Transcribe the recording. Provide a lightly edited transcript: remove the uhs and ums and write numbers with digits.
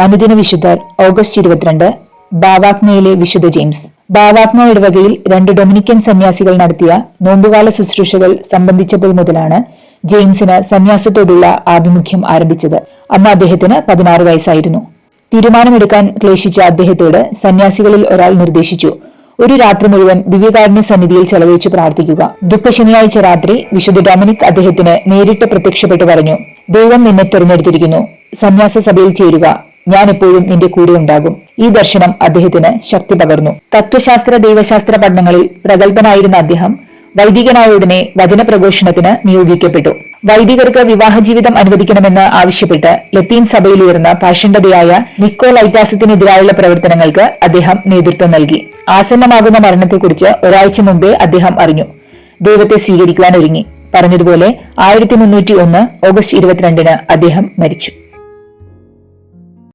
അനുദിന വിശുദ്ധർ ഓഗസ്റ്റ് 22. ബാവാക്നയിലെ വിശുദ്ധ ജെയിംസ്. ബാവാക്ന ഇടവകയിൽ 2 ഡൊമിനിക്കൻ സന്യാസികൾ നടത്തിയ നോമ്പുകാല ശുശ്രൂഷകൾ സംബന്ധിച്ചപ്പോൾ മുതലാണ് ജെയിംസിന് സന്യാസത്തോടുള്ള ആഭിമുഖ്യം ആരംഭിച്ചത്. അന്ന് അദ്ദേഹത്തിന് 16 വയസ്സായിരുന്നു. തീരുമാനമെടുക്കാൻ ക്ലേശിച്ച അദ്ദേഹത്തോട് സന്യാസികളിൽ ഒരാൾ നിർദ്ദേശിച്ചു, ഒരു രാത്രി മുഴുവൻ ദിവ്യകാരുണ്യ സന്നിധിയിൽ ചെലവഴിച്ച് പ്രാർത്ഥിക്കുക. ദുഃഖശനിയാഴ്ച രാത്രി വിശുദ്ധ ഡൊമിനിക് അദ്ദേഹത്തിന് നേരിട്ട് പ്രത്യക്ഷപ്പെട്ടു പറഞ്ഞു, ദൈവം നിന്നെ തിരഞ്ഞെടുത്തിരിക്കുന്നു, സന്യാസ സഭയിൽ ചേരുക, ഞാൻ എപ്പോഴും നിന്റെ കൂടെ ഉണ്ടാകും. ഈ ദർശനം അദ്ദേഹത്തിന് ശക്തി പകർന്നു. തത്വശാസ്ത്ര ദൈവശാസ്ത്ര പഠനങ്ങളിൽ പ്രഗത്ഭനായിരുന്ന അദ്ദേഹം വൈദികനായ ഉടനെ വചനപ്രഘോഷണത്തിന് നിയോഗിക്കപ്പെട്ടു. വൈദികർക്ക് വിവാഹ ജീവിതം അനുവദിക്കണമെന്ന് ആവശ്യപ്പെട്ട് ലത്തീൻ സഭയിൽ ഉയർന്ന പാഷണ്ഡതയായ നിക്കോലൈറ്റാസത്തിനെതിരായുള്ള പ്രവർത്തനങ്ങൾക്ക് അദ്ദേഹം നേതൃത്വം നൽകി. ആസന്നമാകുന്ന മരണത്തെക്കുറിച്ച് ഒരാഴ്ച മുമ്പേ അദ്ദേഹം അറിഞ്ഞു. ദൈവത്തെ സ്വീകരിക്കുവാൻ ഒരുങ്ങി. പറഞ്ഞതുപോലെ 1301 ഓഗസ്റ്റ് 22 അദ്ദേഹം മരിച്ചു.